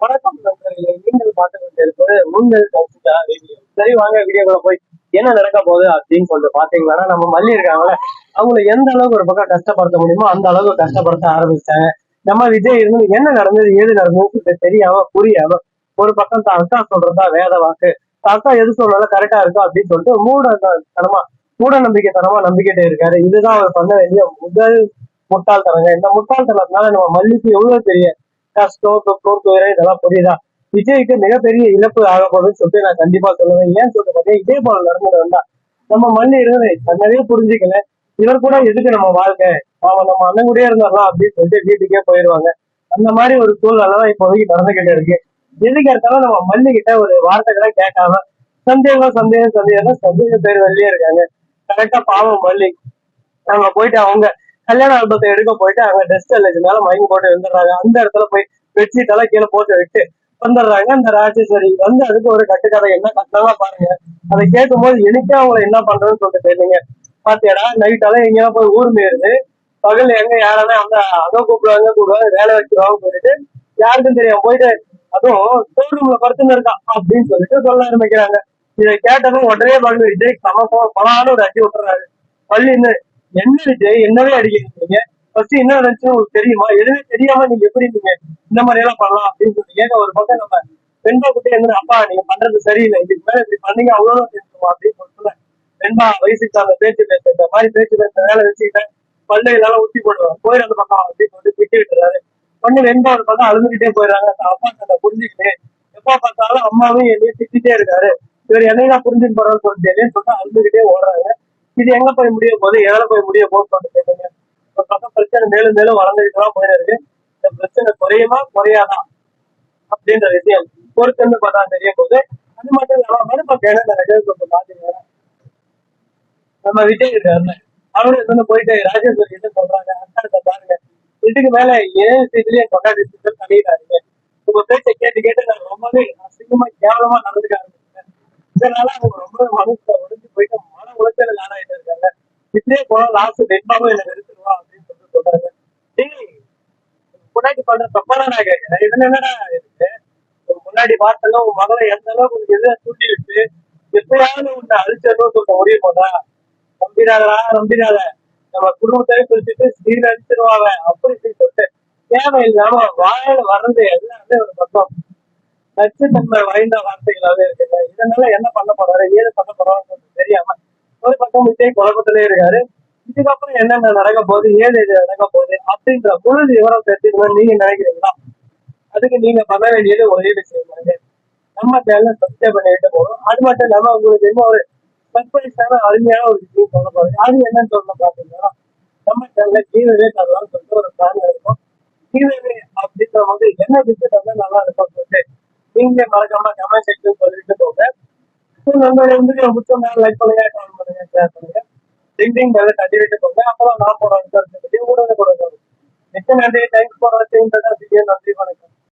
வணக்கம் நண்பர்களே, நீங்கள் பார்த்து கொண்டிருப்பது உங்கள் கௌசிகா வீடியோ. சரி, வாங்க வீடியோக்குள்ள போய் என்ன நடக்க போகுது அப்படின்னு சொல்லிட்டு பாத்தீங்கன்னா, நம்ம மல்லி இருக்காங்களே, அவங்கள எந்த அளவுக்கு ஒரு பக்கம் கஷ்டப்படுத்த முடியுமோ அந்த அளவுக்கு கஷ்டப்படுத்த ஆரம்பிச்சிட்டாங்க. நம்ம விஜய் இருந்து என்ன நடந்தது ஏது நடந்தது தெரியாம புரியாம ஒரு பக்கம் தான் அக்கா சொல்றதா வேத வாக்கு, அக்கா எது சொன்னாலும் கரெக்டா இருக்கும் அப்படின்னு சொல்லிட்டு மூட நம்பிக்கைத்தனமா நம்பிக்கிட்டே இருக்காரு. இதுதான் அவர் பண்ண வேண்டிய முதல் முட்டாள்தனங்க. இந்த முட்டாள்தனத்தினால நம்ம மல்லிக்கு எவ்வளவு பெரிய கஷ்டம், துக்கம், துயரம் இதெல்லாம் புரியுதா? விஜய்க்கு மிகப்பெரிய இழப்பு ஆக போகுதுன்னு சொல்லிட்டு நான் கண்டிப்பா சொல்லுவேன். ஏன்னு சொல்லிட்டு பார்த்தீங்கன்னா, இதே போல நடந்தது வந்தா நம்ம மல்லி இருந்து தன்னவே புரிஞ்சுக்கல, இவர் கூட எதுக்கு நம்ம வாழ்க்கை, அவன் நம்ம அண்ணன் கூடயே இருந்தாரலாம் அப்படின்னு சொல்லிட்டு வீட்டுக்கே போயிடுவாங்க. அந்த மாதிரி ஒரு சூழ்நிலை தான் இப்போதைக்கு நடந்துகிட்டே இருக்கு. எதுக்கு எடுத்தாலும் நம்ம மல்லி கிட்ட ஒரு வார்த்தைகளை கேட்காம சந்தேகம் சந்தேகம் சந்தேகம் சந்தேக பேர் வெளியே இருக்காங்க. கரெக்டா பாவம் மல்லி அங்க போயிட்டு அவங்க கல்யாண ஆல்பத்தை எடுக்க போயிட்டு அங்க டெஸ்ட் மேல மயங்கி போட்டு வந்துடுறாங்க. அந்த இடத்துல போய் பெட்ஷீட் எல்லாம் கீழே போட்டு விட்டு வந்துடுறாங்க. அந்த ராஜேஸ்வரி வந்து அதுக்கு ஒரு கட்டுக்கதை என்ன கட்டினா பாருங்க. அதை கேட்கும் போது எனக்கே அவங்களை என்ன பண்றதுன்னு சொல்லிட்டு தெரியுங்க. பாத்தியாடா, நைட்டாலும் எங்கேயா போய் ஊர் மீறுது, பகல் எங்க யாராவது அந்த அதை கூப்பிடுவாங்க வேலை வச்சிருவாங்க சொல்லிட்டு யாருக்கும் தெரியாம போயிட்டு அதுவும் ஸ்டோர் படுத்துன்னு இருக்கான் அப்படின்னு சொல்லிட்டு சொல்ல ஆரம்பிக்கிறாங்க. இதை கேட்டதும் உடனே பள்ளி விஜய் பலான்னு ஒரு அடி விட்டுறாரு. பள்ளி என்ன விஜய் என்னவே அடிக்கிறீங்க, ஃபர்ஸ்ட் என்ன நினைச்சு உங்களுக்கு தெரியுமா, எதுவுமே தெரியாம நீங்க எப்படி நீங்க இந்த மாதிரி எல்லாம் பண்ணலாம் அப்படின்னு சொல்லி ஏங்க ஒரு பக்கம் நம்ம வெண்பா கிட்டே இருந்து அப்பா நீங்க பண்றது சரியில்லை, இதுக்கு மேல இப்படி பண்ணீங்க அவ்வளவுதான் பேசுவோம் அப்படின்னு சொல்லிட்டு வெண்பா வயசுக்கு அந்த பேச்சு பேச இந்த மாதிரி பேச்சு பேச வேலை வச்சுக்கிட்டேன் பள்ளையினால ஊத்தி போடுவாங்க போயிரு அந்த பக்கம் அப்படின்னு சொல்லிட்டு திட்டி விட்டுறாரு. பண்ணி வெண்பா ஒரு பக்கம் அழுதுகிட்டே போயிடுறாங்க. அப்பா அதை புரிஞ்சுக்கிட்டு எப்பா பார்த்தாலும் அம்மாவும் என்னையும் திட்டிட்டே இருக்காரு, இவர் என்னையெல்லாம் புரிஞ்சுட்டு போறான்னு சொல்லிட்டு சொல்லிட்டு அழுதுகிட்டே ஓடுறாங்க. இது எங்க போய் முடிய போகுது, எவ்வளவு போய் முடிய போகுது கேட்டீங்க. ஒரு பக்கம் பிரச்சனை மேலும் மேலும் வளர்ந்துகிட்டு தான் போயிருக்கு. இந்த பிரச்சனை குறையுமா குறையாதா அப்படின்ற விஷயம் பொறுத்து பார்த்தா தெரிய போகுது. அது மட்டும் இல்லாம மறுபக்கம் என்ன நடக்குது பாத்தீங்கன்னா, நம்ம விஜய் இருக்காருல்ல, அவரு வந்து போயிட்டு ராஜேஸ்வரி கிட்ட சொல்றாங்க, அக்கா பாருங்க இதுக்கு மேல ஏன் இதுலயே கொண்டாடி பண்ணிடுறாருங்க, உங்க பேச்சை கேட்டு கேட்டு நான் ரொம்பவே அசிங்கமா கேவலமா நடந்துக்க ஆரம்பிச்சேன். இதனால அவங்க ரொம்ப மனசுல உடைஞ்சு போயிட்டு மன உளைச்சல் ஆளாயிட்டு இருக்காங்க. இப்படியே போனா லாஸ்ட் வெண்பாவும் என்ன நிறுத்துருவா அப்படின்னு சொல்லிட்டு சொல்றாங்க. முன்னாடி பண்ற தப்பான நான் கேட்கிறேன், இதுல என்னடா இருக்கு, முன்னாடி பார்த்தல உன் மகளை எந்த அளவுக்கு உனக்கு எதிராக தூண்டி விட்டு எப்பயாவது உன்னை அழிச்சிடணும்னு சொல்ல முடிய போதா, நம்பிடாதா நம்பிடாத, நம்ம குடும்பத்தை பிரிச்சுட்டு ஸ்ரீல அழிச்சிருவாங்க அப்படி சொல்லிட்டு தேவையில்லாம வாயில வர்றது எல்லாமே ஒரு பக்கம் நச்சுத்தன்மை வாய்ந்த வார்த்தைகளாவே இருக்குங்க. இதனால என்ன பண்ண போறாரு ஏது பண்ண போறாருன்னு தெரியாம ஒரு பக்கம் விஜய் குழப்பத்திலே இருக்காரு. இதுக்கப்புறம் என்னென்ன நடக்க போகுது ஏது எது நடக்க போகுது அப்படின்ற முழு விவரம் தெரிஞ்சுக்கணும்னு நீங்க நினைக்கிறீங்களா? அதுக்கு நீங்க பண்ண வேண்டியது ஒரே விஷயம், நம்ம சேனல் சப்ஸ்கிரைப் பண்ணிட்டு போகணும். அது மட்டும் இல்லாம உங்களுக்கு என்ன ஒரு சர்ப்ரைஸான அருமையான ஒரு விஷயம் சொல்ல போறேன். அது என்னன்னு சொல்ல பாத்தீங்கன்னா, நம்ம சேனல்ல கீழே தரலாம்னு சொல்லிட்டு ஒரு பிளான் இருக்கும். கீழே அப்படின்ற போது என்ன விஷயம் வந்து நல்லா இருக்கும் சொல்லிட்டு நீங்களே மறக்காம கமெண்ட் செக்ஷன் சொல்லிட்டு போங்க. நம்ம வந்து முக்கியம் லைக் பண்ணுங்க, கமெண்ட் பண்ணுங்க, ஷேர் பண்ணுங்க, லிங்க் மேல தட்டி விட்டு போங்க. அப்பதான் நான் போற கூட மிக்க நன்றி. தேங்க்ஸ் ஃபார் வாட்சிங். நன்றி வணக்கம்.